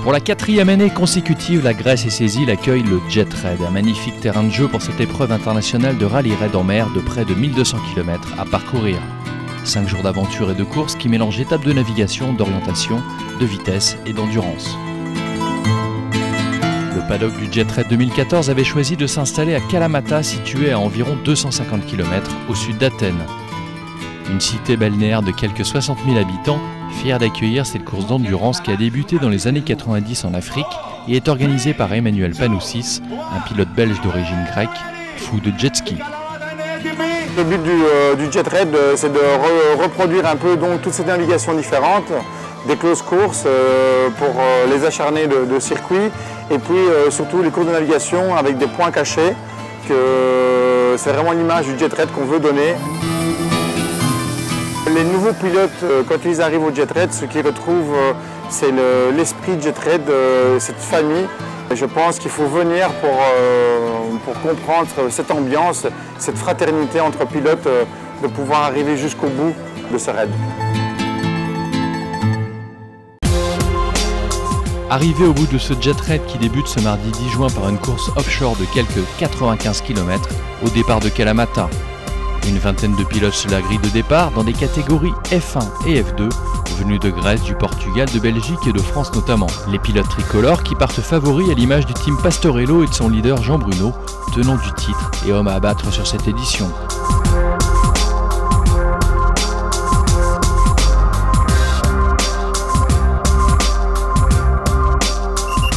Pour la 4e année consécutive, la Grèce et ses îles accueillent le Jet Raid, un magnifique terrain de jeu pour cette épreuve internationale de rallye raid en mer de près de 1200 km à parcourir. 5 jours d'aventure et de course qui mélangent étapes de navigation, d'orientation, de vitesse et d'endurance. Le paddock du Jet Raid 2014 avait choisi de s'installer à Kalamata, situé à environ 250 km au sud d'Athènes. Une cité balnéaire de quelques 60 000 habitants, fière d'accueillir cette course d'endurance qui a débuté dans les années 90 en Afrique et est organisée par Emmanuel Panoussis, un pilote belge d'origine grecque, fou de jet ski. Le but du Jet Raid, c'est de reproduire un peu donc, toutes ces navigations différentes, des close courses pour les acharnés de circuit, et puis surtout les courses de navigation avec des points cachés, que c'est vraiment l'image du Jet Raid qu'on veut donner. Les nouveaux pilotes, quand ils arrivent au Jet Raid, ce qu'ils retrouvent, c'est l'esprit Jet Raid, cette famille. Je pense qu'il faut venir pour comprendre cette ambiance, cette fraternité entre pilotes, de pouvoir arriver jusqu'au bout de ce raid. Arrivé au bout de ce Jet Raid qui débute ce mardi 10 juin par une course offshore de quelques 95 km au départ de Kalamata. Une vingtaine de pilotes sur la grille de départ dans des catégories F1 et F2, venus de Grèce, du Portugal, de Belgique et de France notamment. Les pilotes tricolores qui partent favoris à l'image du team Pastorello et de son leader Jean Bruno, tenant du titre et homme à abattre sur cette édition.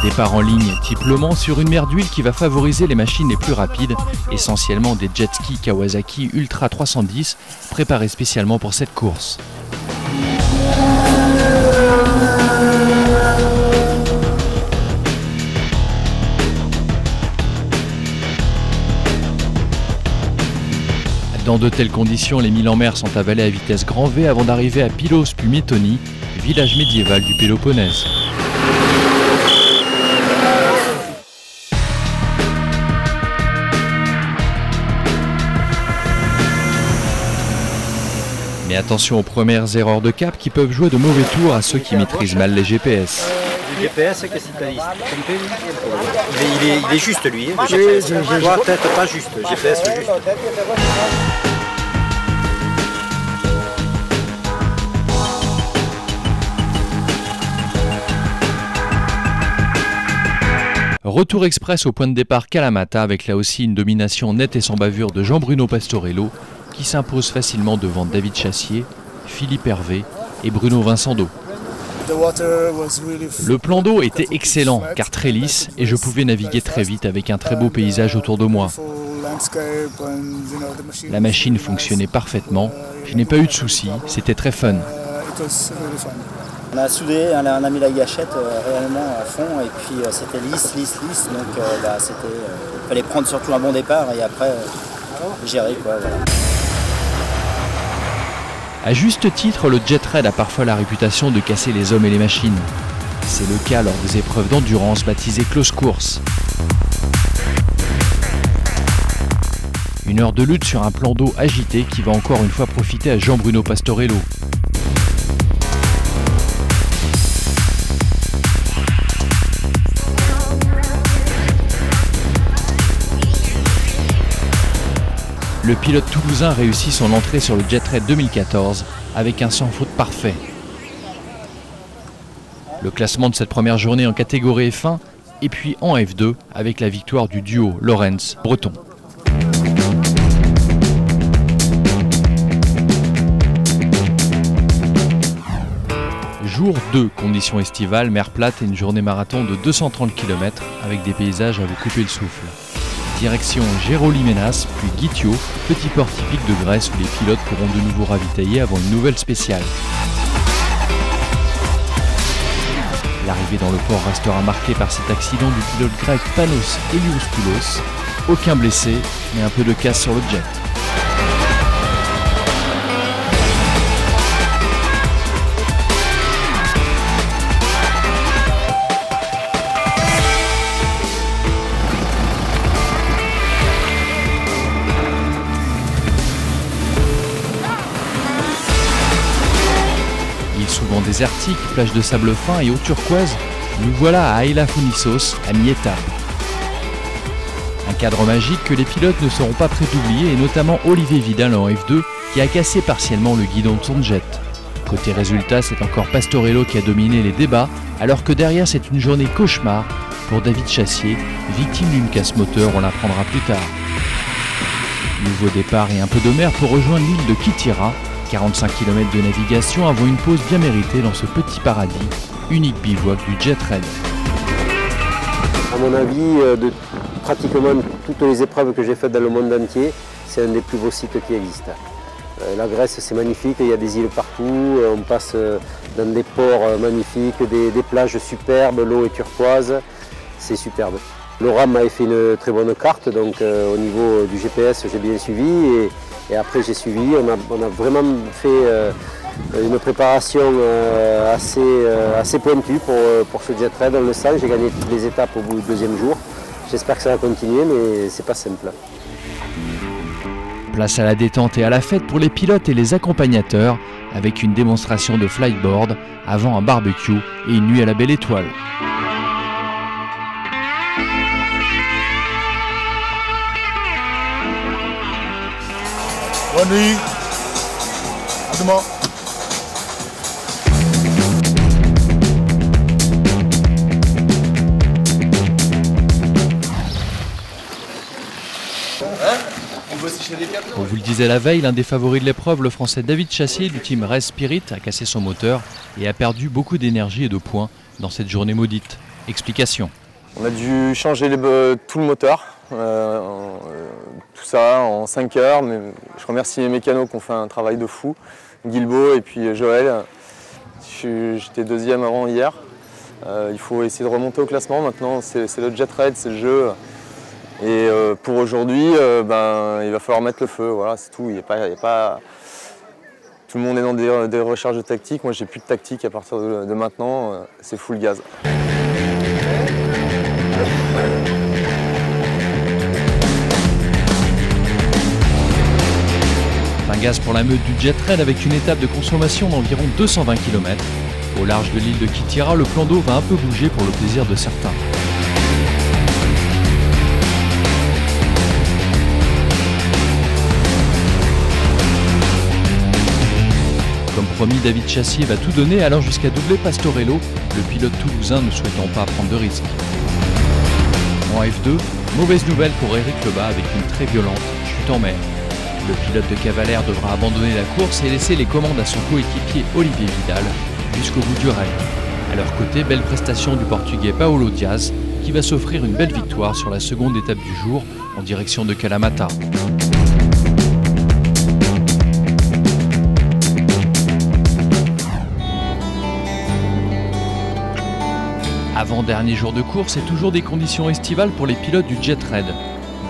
Départ en ligne type Le Mans sur une mer d'huile qui va favoriser les machines les plus rapides, essentiellement des jet skis Kawasaki Ultra 310 préparés spécialement pour cette course. Dans de telles conditions, les milles en mer sont avalés à vitesse grand V avant d'arriver à Pylos puis Métonie, village médiéval du Péloponnèse. Mais attention aux premières erreurs de cap qui peuvent jouer de mauvais tours à ceux qui maîtrisent mal les GPS. Le GPS, qu'est-ce qu'il t'a dit? Il est juste lui, le GPS. Toi, peut-être pas juste, le GPS juste. Retour express au point de départ Kalamata avec là aussi une domination nette et sans bavure de Jean-Bruno Pastorello qui s'impose facilement devant David Chassier, Philippe Hervé et Bruno Vincendo. Le plan d'eau était excellent car très lisse et je pouvais naviguer très vite avec un très beau paysage autour de moi. La machine fonctionnait parfaitement, je n'ai pas eu de soucis, c'était très fun. On a soudé, on a mis la gâchette réellement à fond et puis c'était lisse, donc il fallait prendre surtout un bon départ et après gérer quoi. Voilà. À juste titre, le Jet Raid a parfois la réputation de casser les hommes et les machines. C'est le cas lors des épreuves d'endurance baptisées close course. Une heure de lutte sur un plan d'eau agité qui va encore une fois profiter à Jean-Bruno Pastorello. Le pilote toulousain réussit son entrée sur le Jet Raid 2014 avec un sans faute parfait. Le classement de cette première journée en catégorie F1 et puis en F2 avec la victoire du duo Lorenz-Breton. Jour 2, conditions estivales, mer plate et une journée marathon de 230 km avec des paysages à vous couper le souffle. Direction Géroliménas, puis Guitio, petit port typique de Grèce où les pilotes pourront de nouveau ravitailler avant une nouvelle spéciale. L'arrivée dans le port restera marquée par cet accident du pilote grec Panos Eliouspoulos. Aucun blessé, mais un peu de casse sur le jet. Souvent désertique, plage de sable fin et eau turquoise, Nous voilà à Aila Fonissos, à mi-étape. Un cadre magique que les pilotes ne seront pas prêts d'oublier, et notamment Olivier Vidal en F2 qui a cassé partiellement le guidon de son jet. Côté résultat, c'est encore Pastorello qui a dominé les débats, alors que derrière c'est une journée cauchemar pour David Chassier, victime d'une casse moteur, on l'apprendra plus tard. Nouveau départ et un peu de mer pour rejoindre l'île de Kithira, 45 km de navigation avant une pause bien méritée dans ce petit paradis, unique bivouac du Jet Raid. À mon avis, de pratiquement toutes les épreuves que j'ai faites dans le monde entier, c'est un des plus beaux sites qui existent. La Grèce, c'est magnifique, il y a des îles partout, on passe dans des ports magnifiques, des plages superbes, l'eau est turquoise, c'est superbe. Laura m'avait fait une très bonne carte, donc au niveau du GPS, j'ai bien suivi et après j'ai suivi. On a vraiment fait une préparation assez pointue pour ce Jet Raid. On le sent, j'ai gagné toutes les étapes au bout du deuxième jour. J'espère que ça va continuer, mais c'est pas simple. Place à la détente et à la fête pour les pilotes et les accompagnateurs, avec une démonstration de flightboard, avant un barbecue et une nuit à la belle étoile. Bonne nuit. À demain. On vous le disait la veille, l'un des favoris de l'épreuve, le français David Chassier du team Race Spirit, a cassé son moteur et a perdu beaucoup d'énergie et de points dans cette journée maudite. Explication. On a dû changer tout le moteur, tout ça en 5 heures. Mais je remercie les mécanos qui ont fait un travail de fou, Guilbeault et puis Joël. J'étais deuxième avant hier. Il faut essayer de remonter au classement maintenant, c'est le Jet Raid, c'est le jeu. Et pour aujourd'hui, il va falloir mettre le feu, voilà, c'est tout. Il y a pas... Tout le monde est dans des recherches de tactique. Moi, j'ai plus de tactique à partir de maintenant, c'est full gaz. Un gaz pour la meute du Jet Raid avec une étape de consommation d'environ 220 km. Au large de l'île de Kithira, le plan d'eau va un peu bouger pour le plaisir de certains. Comme promis, David Chassier va tout donner, allant jusqu'à doubler Pastorello, le pilote toulousain ne souhaitant pas prendre de risques. En F2, mauvaise nouvelle pour Eric Lebas avec une très violente chute en mer. Le pilote de Cavalère devra abandonner la course et laisser les commandes à son coéquipier Olivier Vidal jusqu'au bout du raid. À leur côté, belle prestation du Portugais Paulo Diaz qui va s'offrir une belle victoire sur la seconde étape du jour en direction de Kalamata. Avant-dernier jour de course et toujours des conditions estivales pour les pilotes du Jet Raid.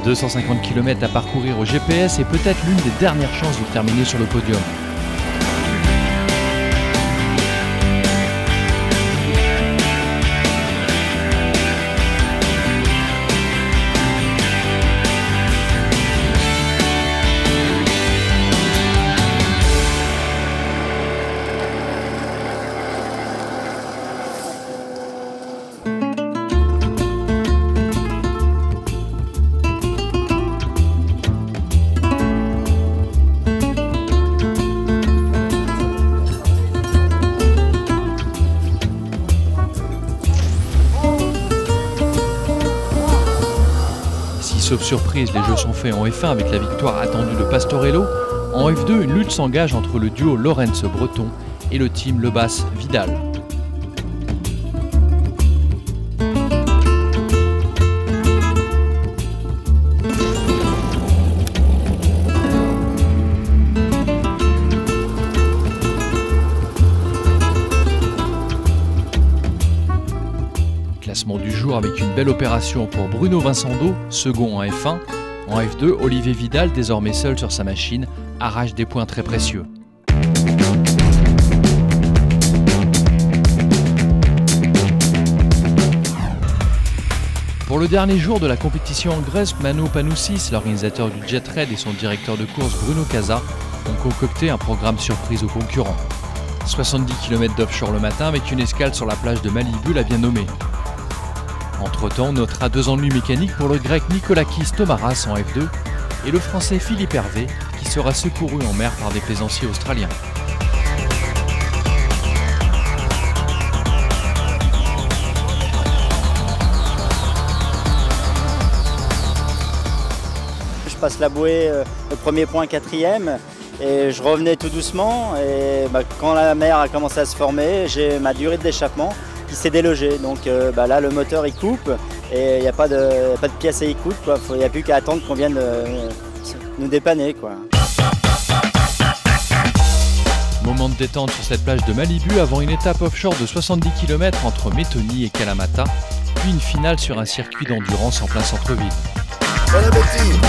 250 km à parcourir au GPS et peut-être l'une des dernières chances de terminer sur le podium. Sauf surprise, les jeux sont faits en F1 avec la victoire attendue de Pastorello. En F2, une lutte s'engage entre le duo Lorenz-Breton et le team Lebas-Vidal. Classement du jour avec une belle opération pour Bruno Vincendo, second en F1. En F2, Olivier Vidal, désormais seul sur sa machine, arrache des points très précieux. Pour le dernier jour de la compétition en Grèce, Mano Panoussis, l'organisateur du Jet Raid et son directeur de course Bruno Casa ont concocté un programme surprise aux concurrents. 70 km d'offshore le matin avec une escale sur la plage de Malibu l'a bien nommé. Entre-temps, on notera 2 ennuis mécaniques pour le grec Nikolakis Tomaras en F2 et le français Philippe Hervé qui sera secouru en mer par des plaisanciers australiens. Je passe la bouée, le premier point 4e, et je revenais tout doucement. Et quand la mer a commencé à se former, j'ai ma durée d'échappement qui s'est délogée. Donc là, le moteur il coupe et il n'y a pas de pièce à écoute. Il n'y a plus qu'à attendre qu'on vienne nous dépanner, quoi. Moment de détente sur cette plage de Malibu avant une étape offshore de 70 km entre Métoni et Kalamata, puis une finale sur un circuit d'endurance en plein centre-ville. Bon appétit.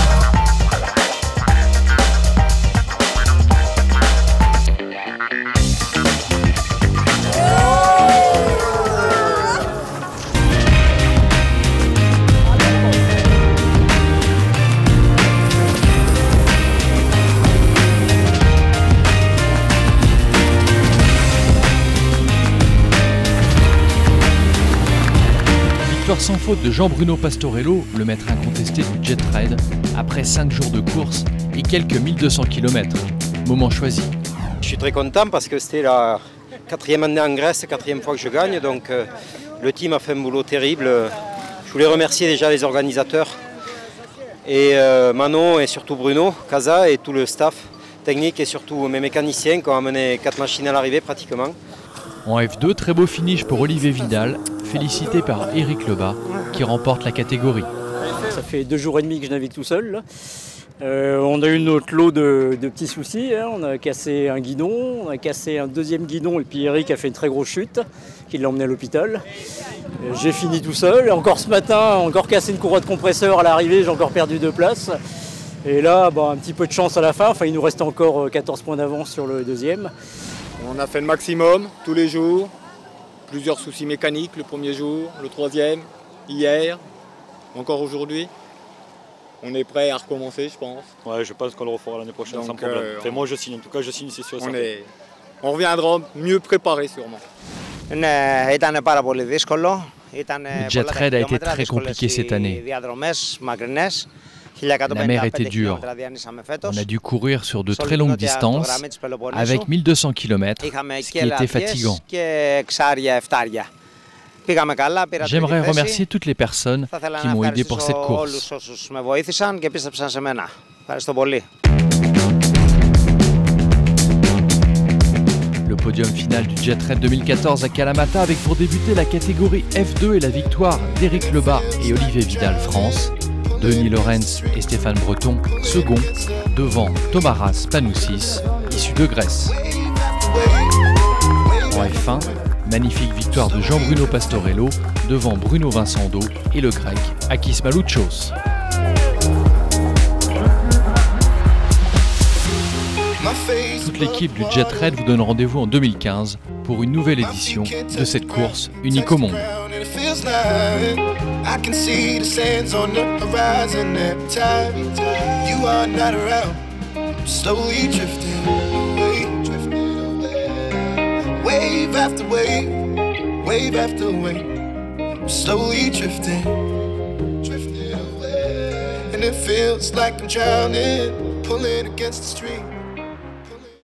Victoire sans faute de Jean-Bruno Pastorello, le maître incontesté du jet raid, après 5 jours de course et quelques 1200 km. Moment choisi. Je suis très content parce que c'était la 4e année en Grèce, 4e fois que je gagne, donc le team a fait un boulot terrible. Je voulais remercier déjà les organisateurs et Manon et surtout Bruno Casa et tout le staff technique et surtout mes mécaniciens qui ont amené 4 machines à l'arrivée pratiquement. En F2, très beau finish pour Olivier Vidal, félicité par Eric Lebas, qui remporte la catégorie. Ça fait 2 jours et demi que je navigue tout seul, là. On a eu notre lot de petits soucis, hein. On a cassé un guidon, on a cassé un 2e guidon et puis Eric a fait une très grosse chute qui l'a emmené à l'hôpital. J'ai fini tout seul, et encore ce matin, encore cassé une courroie de compresseur à l'arrivée, j'ai encore perdu 2 places. Et là, un petit peu de chance à la fin, il nous reste encore 14 points d'avance sur le 2e. On a fait le maximum tous les jours, plusieurs soucis mécaniques le premier jour, le 3e, hier, encore aujourd'hui. On est prêt à recommencer, je pense. Ouais, je pense qu'on le refera l'année prochaine sans problème. Moi je signe, en tout cas je signe, c'est sûr. On reviendra mieux préparé sûrement. Le jet raid a été très compliqué cette année. La mer était dure. On a dû courir sur de très longues distances avec 1200 km, ce qui était fatigant. J'aimerais remercier toutes les personnes qui m'ont aidé pour cette course. Le podium final du Jet Raid 2014 à Kalamata avec pour débuter la catégorie F2 et la victoire d'Eric Lebas et Olivier Vidal France. Denis Lorenz et Stéphane Breton, second, devant Tomaras Panoussis, issu de Grèce. En F1, magnifique victoire de Jean-Bruno Pastorello, devant Bruno Vincendo et le grec Akis Malouchos. Toute l'équipe du Jet Raid vous donne rendez-vous en 2015 pour une nouvelle édition de cette course unique au monde. I can see the sands on the horizon every time you are not around. Slowly drifting away, wave after wave, wave after wave. Slowly drifting away, and it feels like I'm drowning, pulling against the stream.